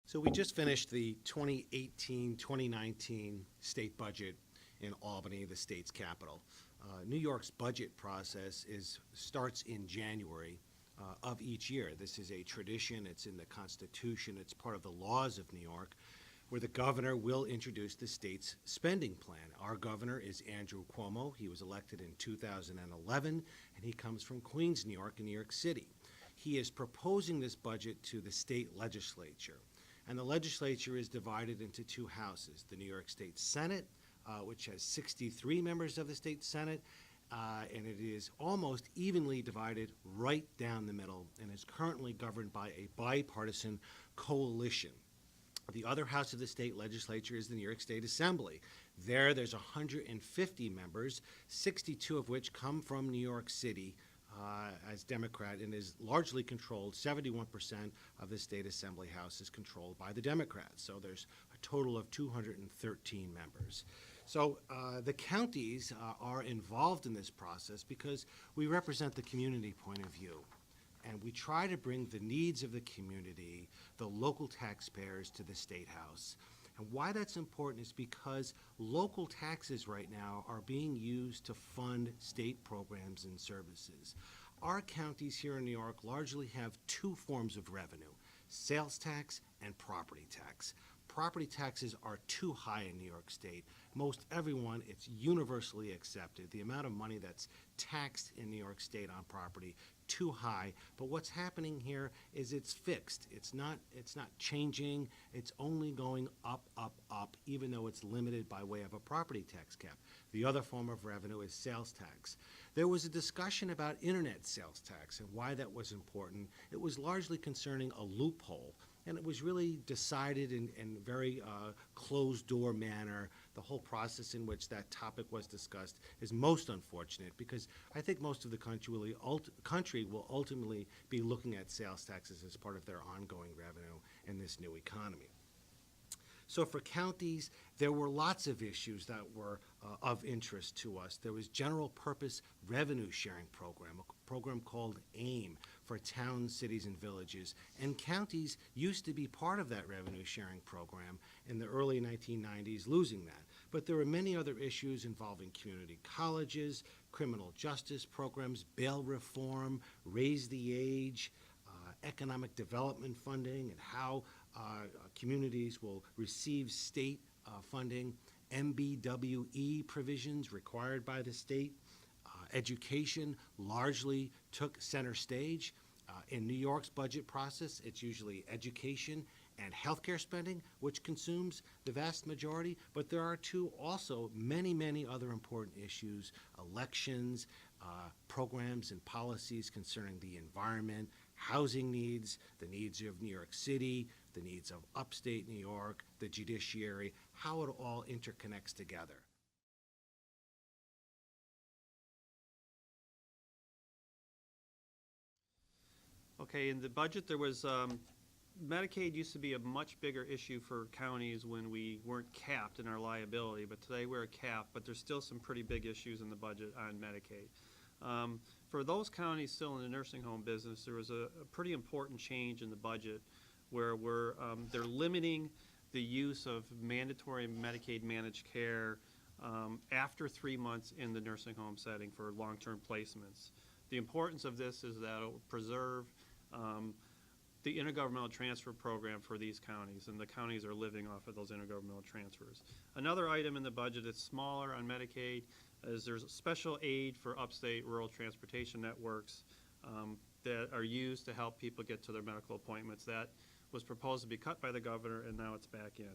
So we just finished the 2018-2019 state budget in Albany, the state's capital. New York's budget process starts in January of each year. This is a tradition. It's in the Constitution. It's part of the laws of New York, where the governor will introduce the state's spending plan. Our governor is Andrew Cuomo. He was elected in 2011, and he comes from Queens, New York, and New York City. He is proposing this budget to the state legislature. And the legislature is divided into two houses, the New York State Senate, which has 63 members of the state Senate, and it is almost evenly divided right down the middle and is currently governed by a bipartisan coalition. The other house of the state legislature is the New York State Assembly. There's 150 members, 62 of which come from New York City, as Democrat, and is largely controlled. 71% of the state assembly house is controlled by the Democrats. So there's a total of 213 members. So the counties are involved in this process because we represent the community point of view. And we try to bring the needs of the community, the local taxpayers, to the State House. And why that's important is because local taxes right now are being used to fund state programs and services. Our counties here in New York largely have two forms of revenue: sales tax and property tax. Property taxes are too high in New York State. Most everyone, it's universally accepted. The amount of money that's taxed in New York State on property, too high. But what's happening here is it's fixed. It's not changing. It's only going up, up, up, even though it's limited by way of a property tax cap. The other form of revenue is sales tax. There was a discussion about internet sales tax and why that was important. It was largely concerning a loophole, and it was really decided in very closed-door manner. The whole process in which that topic was discussed is most unfortunate because I think most of the country will ultimately be looking at sales taxes as part of their ongoing revenue in this new economy. So for counties, there were lots of issues that were of interest to us. There was general purpose revenue sharing program, a program called AIM for towns, cities, and villages. And counties used to be part of that revenue sharing program in the early 1990s, losing that. But there were many other issues involving community colleges, criminal justice programs, bail reform, raise the age, economic development funding, and how communities will receive state funding, MBWE provisions required by the state. Education largely took center stage. In New York's budget process, it's usually education and healthcare spending, which consumes the vast majority, but there are also many, many other important issues: elections, programs and policies concerning the environment, housing needs, the needs of New York City, the needs of upstate New York, the judiciary, how it all interconnects together. Okay, in the budget there was, Medicaid used to be a much bigger issue for counties when we weren't capped in our liability, but today we're capped, but there's still some pretty big issues in the budget on Medicaid. For those counties still in the nursing home business, there was a pretty important change in the budget where they're limiting the use of mandatory Medicaid managed care after 3 months in the nursing home setting for long-term placements. The importance of this is that it will preserve the intergovernmental transfer program for these counties, and the counties are living off of those intergovernmental transfers. Another item in the budget that's smaller on Medicaid is there's a special aid for upstate rural transportation networks that are used to help people get to their medical appointments. That was proposed to be cut by the governor, and now it's back in.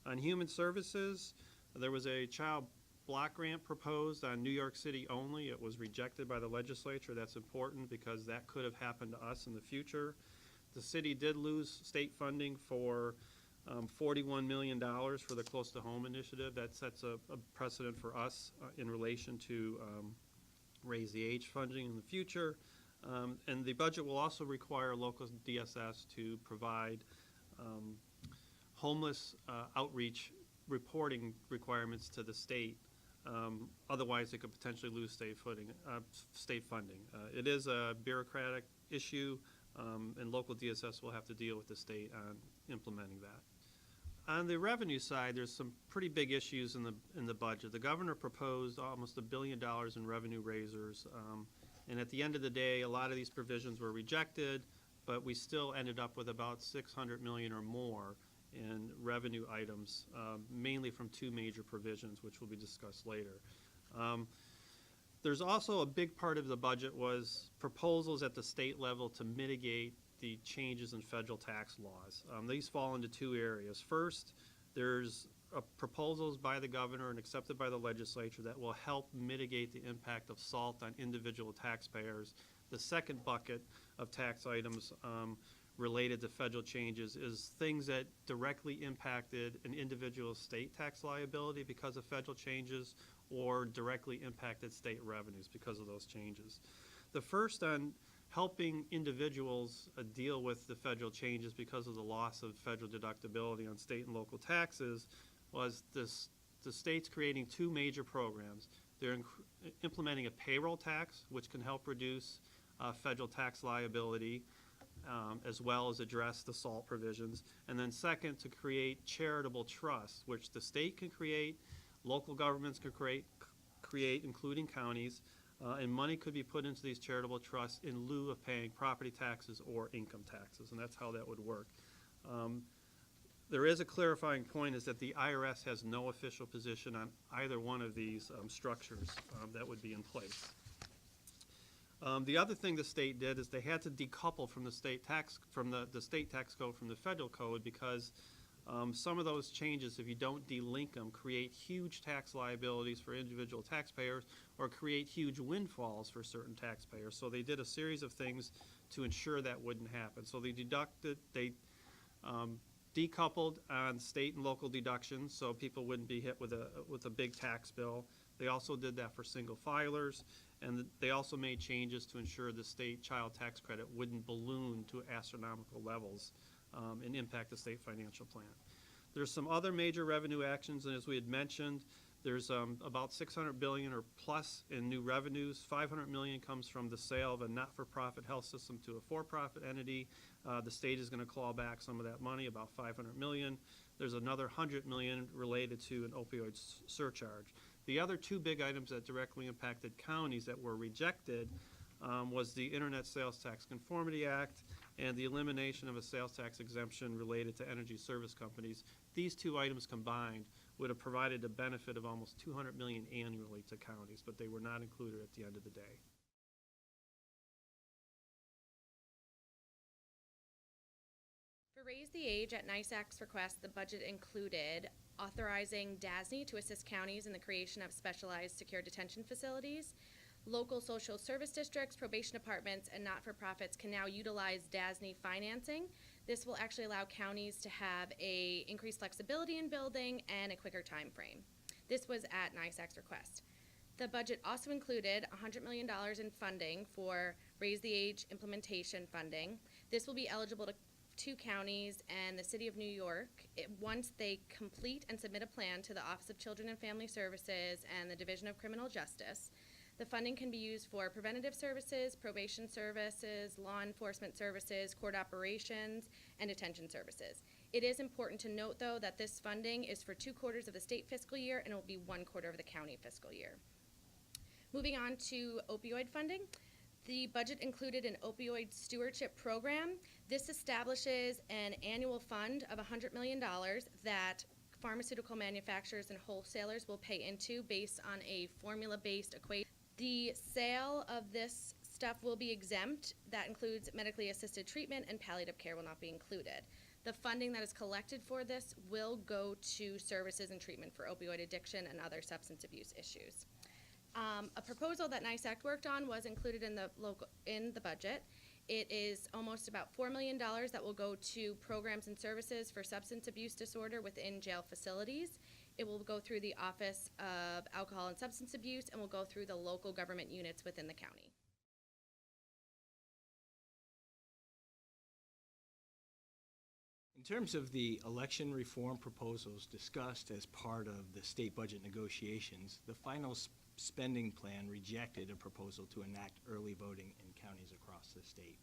On human services, there was a child block grant proposed on New York City only. It was rejected by the legislature. That's important because that could have happened to us in the future. The city did lose state funding for $41 million for the Close to Home initiative. That sets a precedent for us in relation to raise the age funding in the future. And the budget will also require local DSS to provide homeless outreach reporting requirements to the state. Otherwise, they could potentially lose state funding. It is a bureaucratic issue, and local DSS will have to deal with the state on implementing that. On the revenue side, there's some pretty big issues in the budget. The governor proposed almost $1 billion in revenue raisers, and at the end of the day, a lot of these provisions were rejected, but we still ended up with about $600 million or more in revenue items, mainly from two major provisions, which will be discussed later. There's also a big part of the budget was proposals at the state level to mitigate the changes in federal tax laws. These fall into two areas. First, there's proposals by the governor and accepted by the legislature that will help mitigate the impact of SALT on individual taxpayers. The second bucket of tax items related to federal changes is things that directly impacted an individual state tax liability because of federal changes or directly impacted state revenues because of those changes. The first on helping individuals deal with the federal changes because of the loss of federal deductibility on state and local taxes was the states creating two major programs. They're implementing a payroll tax, which can help reduce federal tax liability, as well as address the SALT provisions. And then second, to create charitable trusts, which the state can create, local governments can create, including counties, and money could be put into these charitable trusts in lieu of paying property taxes or income taxes, and that's how that would work. There is a clarifying point, is that the IRS has no official position on either one of these structures that would be in place. The other thing the state did is they had to decouple from the state tax code from the federal code because some of those changes, if you don't delink them, create huge tax liabilities for individual taxpayers or create huge windfalls for certain taxpayers. So they did a series of things to ensure that wouldn't happen. So they decoupled on state and local deductions so people wouldn't be hit with a big tax bill. They also did that for single filers, and they also made changes to ensure the state child tax credit wouldn't balloon to astronomical levels and impact the state financial plan. There's some other major revenue actions, and as we had mentioned, there's about $600 billion or plus in new revenues. $500 million comes from the sale of a not-for-profit health system to a for-profit entity. The state is going to claw back some of that money, about $500 million. There's another $100 million related to an opioid surcharge. The other two big items that directly impacted counties that were rejected was the Internet Sales Tax Conformity Act and the elimination of a sales tax exemption related to energy service companies. These two items combined would have provided a benefit of almost $200 million annually to counties, but they were not included at the end of the day. For Raise the Age, at NYSAC's request, the budget included authorizing DASNY to assist counties in the creation of specialized secure detention facilities. Local social service districts, probation departments, and not-for-profits can now utilize DASNY financing. This will actually allow counties to have a increased flexibility in building and a quicker time frame. This was at NYSAC's request. The budget also included $100 million in funding for Raise the Age implementation funding. This will be eligible to two counties and the City of New York once they complete and submit a plan to the Office of Children and Family Services and the Division of Criminal Justice. The funding can be used for preventative services, probation services, law enforcement services, court operations, and detention services. It is important to note, though, that this funding is for 2 quarters of the state fiscal year and it will be 1 quarter of the county fiscal year. Moving on to opioid funding. The budget included an opioid stewardship program. This establishes an annual fund of $100 million that pharmaceutical manufacturers and wholesalers will pay into based on a formula-based equation. The sale of this stuff will be exempt. That includes medically assisted treatment, and palliative care will not be included. The funding that is collected for this will go to services and treatment for opioid addiction and other substance abuse issues. A proposal that NYSAC worked on was included in the budget. It is almost about $4 million that will go to programs and services for substance abuse disorder within jail facilities. It will go through the Office of Alcohol and Substance Abuse and will go through the local government units within the county. In terms of the election reform proposals discussed as part of the state budget negotiations, the final spending plan rejected a proposal to enact early voting in counties across the state.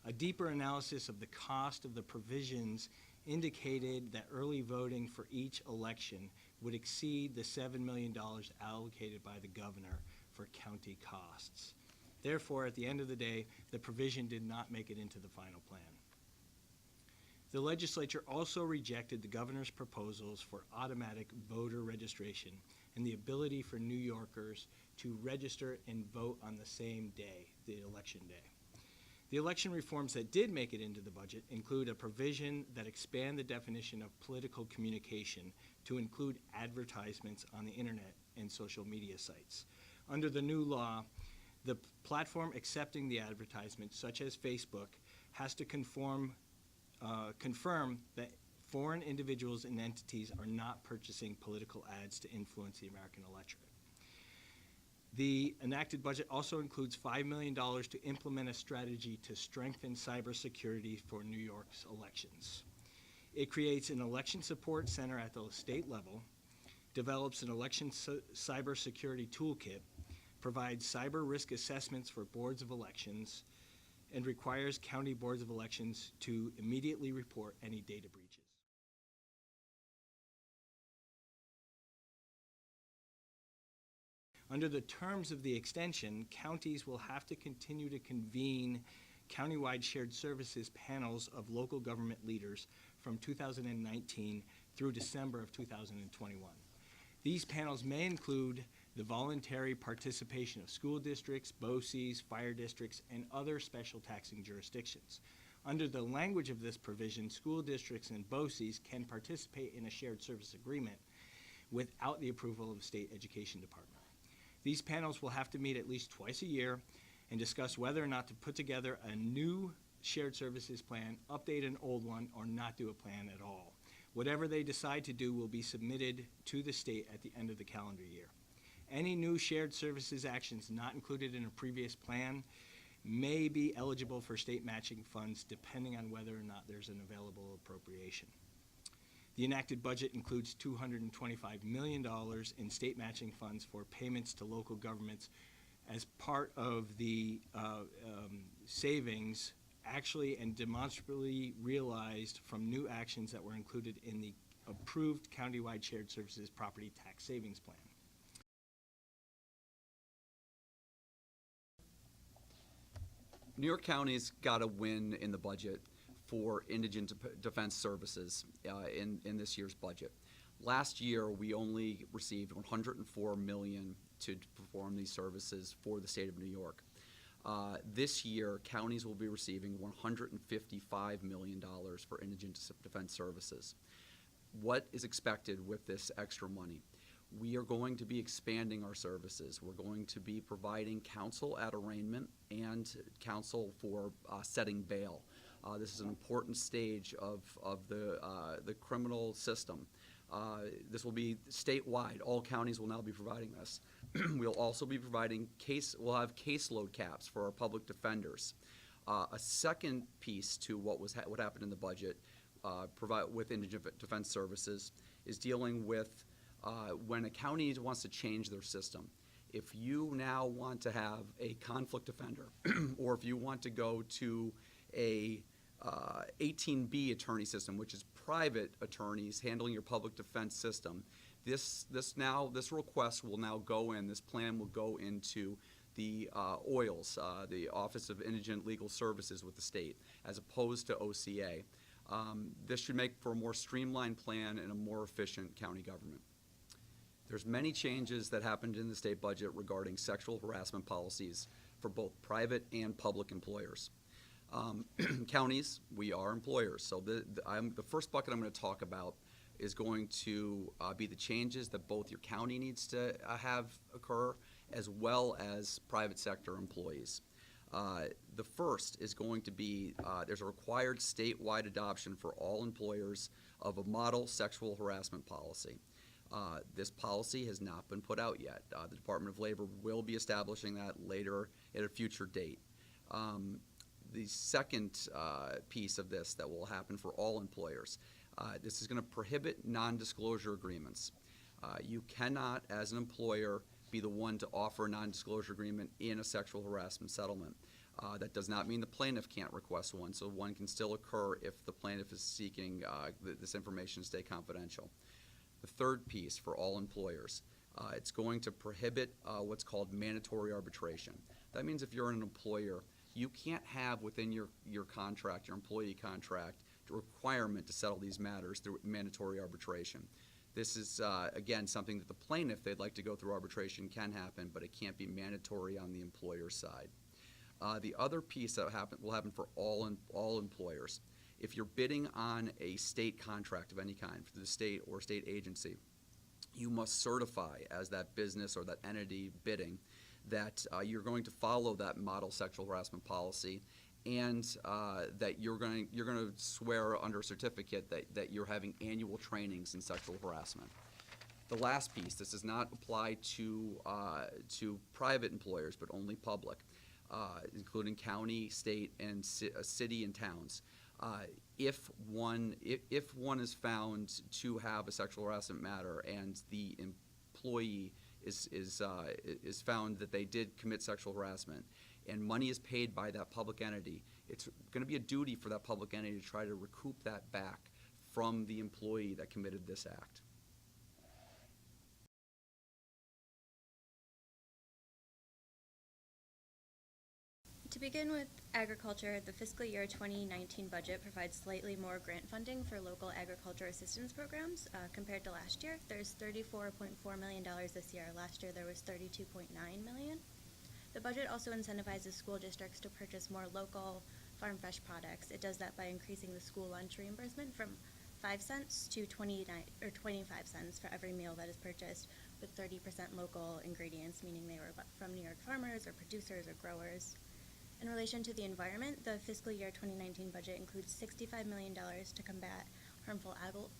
A deeper analysis of the cost of the provisions indicated that early voting for each election would exceed the $7 million allocated by the governor for county costs. Therefore, at the end of the day, the provision did not make it into the final plan. The legislature also rejected the governor's proposals for automatic voter registration and the ability for New Yorkers to register and vote on the same day, the election day. The election reforms that did make it into the budget include a provision that expand the definition of political communication to include advertisements on the internet and social media sites. Under the new law, the platform accepting the advertisement, such as Facebook, has to confirm that foreign individuals and entities are not purchasing political ads to influence the American electorate. The enacted budget also includes $5 million to implement a strategy to strengthen cybersecurity for New York's elections. It creates an election support center at the state level, develops an election cybersecurity toolkit, provides cyber risk assessments for boards of elections, and requires county boards of elections to immediately report any data breaches. Under the terms of the extension, counties will have to continue to convene countywide shared services panels of local government leaders from 2019 through December of 2021. These panels may include the voluntary participation of school districts, BOCES, fire districts, and other special taxing jurisdictions. Under the language of this provision, school districts and BOCES can participate in a shared service agreement without the approval of the state education department. These panels will have to meet at least twice a year and discuss whether or not to put together a new shared services plan, update an old one, or not do a plan at all. Whatever they decide to do will be submitted to the state at the end of the calendar year. Any new shared services actions not included in a previous plan may be eligible for state matching funds depending on whether or not there's an available appropriation. The enacted budget includes $225 million in state matching funds for payments to local governments as part of the savings actually and demonstrably realized from new actions that were included in the approved countywide shared services property tax savings plan. New York County's got a win in the budget for indigent defense services in this year's budget. Last year, we only received $104 million to perform these services for the state of New York. This year, counties will be receiving $155 million for indigent defense services. What is expected with this extra money? We are going to be expanding our services. We're going to be providing counsel at arraignment and counsel for setting bail. This is an important stage of the criminal system. This will be statewide. All counties will now be providing this. We'll also be providing we'll have caseload caps for our public defenders. A second piece to what happened in the budget with indigent defense services is dealing with when a county wants to change their system. If you now want to have a conflict defender, or if you want to go to a 18B attorney system, which is private attorneys handling your public defense system, this request will now go in, this plan will go into the OILS, the Office of Indigent Legal Services with the state, as opposed to OCA. This should make for a more streamlined plan and a more efficient county government. There's many changes that happened in the state budget regarding sexual harassment policies for both private and public employers. Counties, we are employers, so the first bucket I'm going to talk about is going to be the changes that both your county needs to have occur, as well as private sector employees. The first is going to be, there's a required statewide adoption for all employers of a model sexual harassment policy. This policy has not been put out yet. The Department of Labor will be establishing that later at a future date. The second piece of this that will happen for all employers, this is going to prohibit non-disclosure agreements. You cannot, as an employer, be the one to offer a non-disclosure agreement in a sexual harassment settlement. That does not mean the plaintiff can't request one, so one can still occur if the plaintiff is seeking this information to stay confidential. The third piece for all employers, it's going to prohibit what's called mandatory arbitration. That means if you're an employer, you can't have within your contract, your employee contract, the requirement to settle these matters through mandatory arbitration. This is, again, something that the plaintiff, they'd like to go through arbitration, can happen, but it can't be mandatory on the employer's side. The other piece that will happen for all employers, if you're bidding on a state contract of any kind through the state or state agency, you must certify as that business or that entity bidding that you're going to follow that model sexual harassment policy, and that you're going to swear under a certificate that you're having annual trainings in sexual harassment. The last piece, this does not apply to private employers, but only public, including county, state, and city and towns. If one is found to have a sexual harassment matter and the employee is found that they did commit sexual harassment and money is paid by that public entity, it's going to be a duty for that public entity to try to recoup that back from the employee that committed this act. To begin with agriculture, the fiscal year 2019 budget provides slightly more grant funding for local agriculture assistance programs compared to last year. There's $34.4 million this year. Last year there was $32.9 million. The budget also incentivizes school districts to purchase more local farm fresh products. It does that by increasing the school lunch reimbursement from 5 cents to 25 cents for every meal that is purchased, with 30% local ingredients, meaning they were from New York farmers or producers or growers. In relation to the environment, the fiscal year 2019 budget includes $65 million to combat harmful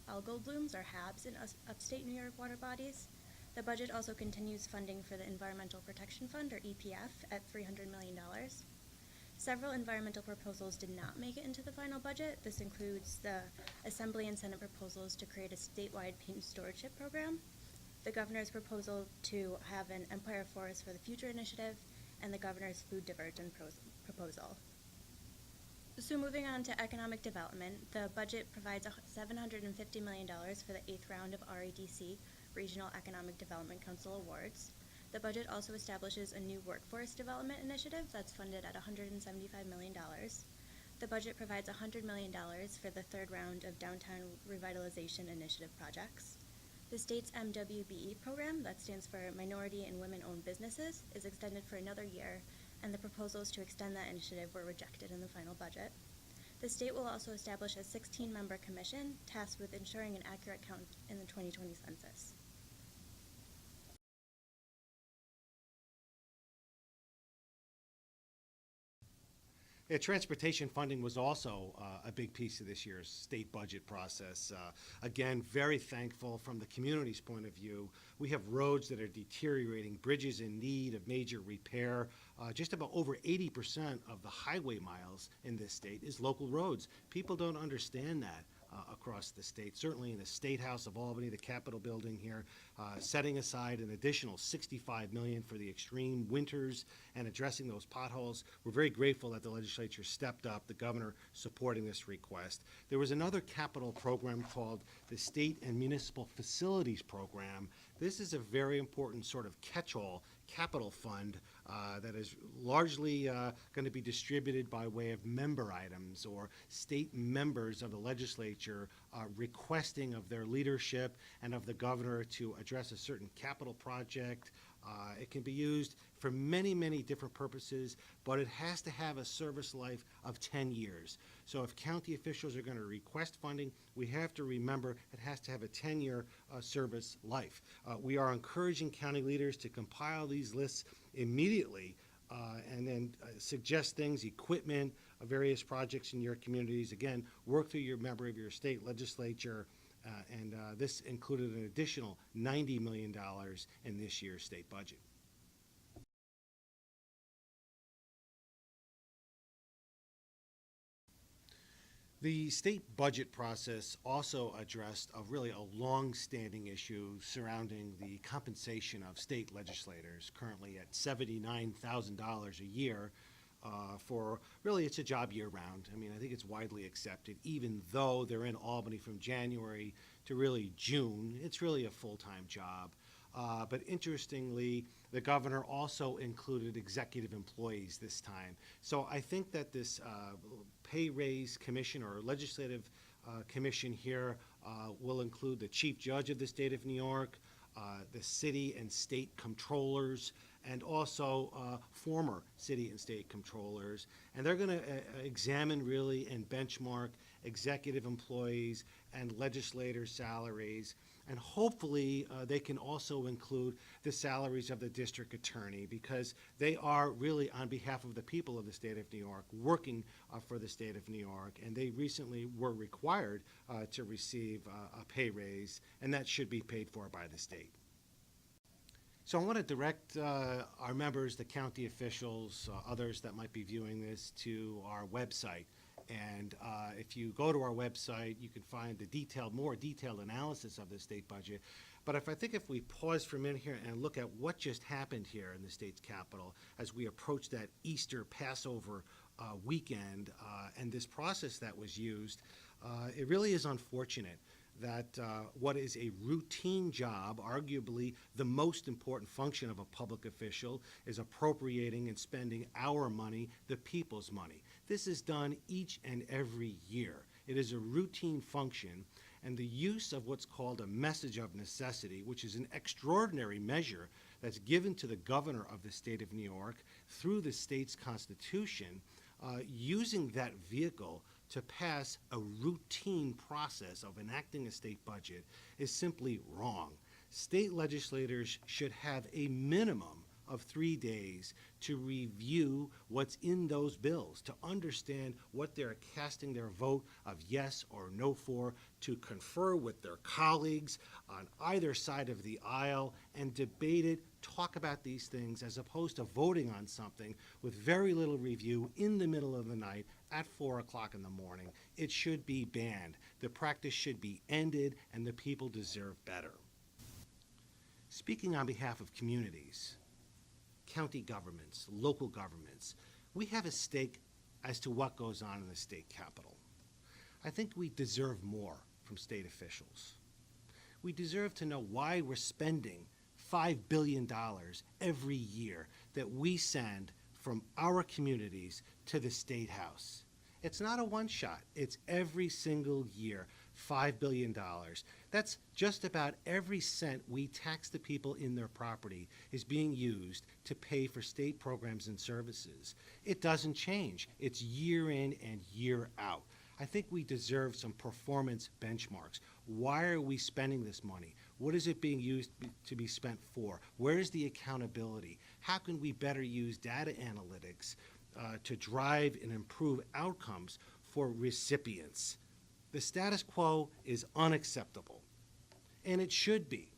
algal blooms, or HABs, in upstate New York water bodies. The budget also continues funding for the Environmental Protection Fund, or EPF, at $300 million. Several environmental proposals did not make it into the final budget. This includes the Assembly and Senate proposals to create a statewide paint stewardship program, the governor's proposal to have an Empire Forest for the Future initiative, and the governor's food diversion proposal. So moving on to economic development, the budget provides $750 million for the 8th round of REDC, Regional Economic Development Council Awards. The budget also establishes a new workforce development initiative that's funded at $175 million. The budget provides $100 million for the 3rd round of Downtown Revitalization Initiative projects. The state's MWBE program, that stands for Minority and Women-Owned Businesses, is extended for another year, and the proposals to extend that initiative were rejected in the final budget. The state will also establish a 16-member commission tasked with ensuring an accurate count in the 2020 census. Yeah, transportation funding was also a big piece of this year's state budget process. Again, very thankful from the community's point of view. We have roads that are deteriorating, bridges in need of major repair. Just about over 80% of the highway miles in this state is local roads. People don't understand that. Across the state, certainly in the State House of Albany, the Capitol building here, setting aside an additional $65 million for the extreme winters and addressing those potholes. We're very grateful that the legislature stepped up, the governor supporting this request. There was another capital program called the State and Municipal Facilities Program. This is a very important sort of catch-all capital fund that is largely going to be distributed by way of member items or state members of the legislature requesting of their leadership and of the governor to address a certain capital project. It can be used for many, many different purposes, but it has to have a service life of 10 years. So if county officials are going to request funding, we have to remember it has to have a 10-year service life. We are encouraging county leaders to compile these lists immediately and then suggest things, equipment, various projects in your communities. Again, work through your member of your state legislature, and this included an additional $90 million in this year's state budget. The state budget process also addressed really a long-standing issue surrounding the compensation of state legislators, currently at $79,000 a year. for, really, it's a job year-round. I mean, I think it's widely accepted, even though they're in Albany from January to really June, it's really a full-time job. But interestingly, the governor also included executive employees this time. So I think that this pay raise commission or legislative commission here will include the chief judge of the state of New York, the city and state controllers, and also former city and state controllers. And they're going to examine really and benchmark executive employees and legislators' salaries. And hopefully they can also include the salaries of the district attorney, because they are really on behalf of the people of the state of New York, working for the state of New York. And they recently were required to receive a pay raise, and that should be paid for by the state. So I want to direct our members, the county officials, others that might be viewing this, to our website. And if you go to our website, you can find the more detailed analysis of the state budget. But if we pause for a minute here and look at what just happened here in the state's capital as we approach that Easter Passover weekend and this process that was used, it really is unfortunate that what is a routine job, arguably the most important function of a public official, is appropriating and spending our money, the people's money. This is done each and every year. It is a routine function, and the use of what's called a message of necessity, which is an extraordinary measure that's given to the governor of the state of New York through the state's constitution, using that vehicle to pass a routine process of enacting a state budget is simply wrong. State legislators should have a minimum of 3 days to review what's in those bills, to understand what they're casting their vote of yes or no for, to confer with their colleagues on either side of the aisle and debate it, talk about these things, as opposed to voting on something with very little review in the middle of the night at 4 o'clock in the morning. It should be banned. The practice should be ended, and the people deserve better. Speaking on behalf of communities, county governments, local governments, we have a stake as to what goes on in the state capitol. I think we deserve more from state officials. We deserve to know why we're spending $5 billion every year that we send from our communities to the State House. It's not a one-shot. It's every single year, $5 billion. That's just about every cent we tax the people in their property is being used to pay for state programs and services. It doesn't change. It's year in and year out. I think we deserve some performance benchmarks. Why are we spending this money? What is it being used to be spent for? Where is the accountability? How can we better use data analytics to drive and improve outcomes for recipients? The status quo is unacceptable, and it should be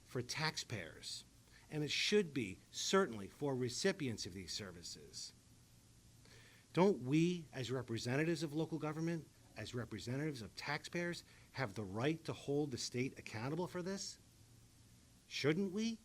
for taxpayers, and it should be certainly for recipients of these services. Don't we, as representatives of local government, as representatives of taxpayers, have the right to hold the state accountable for this? Shouldn't we?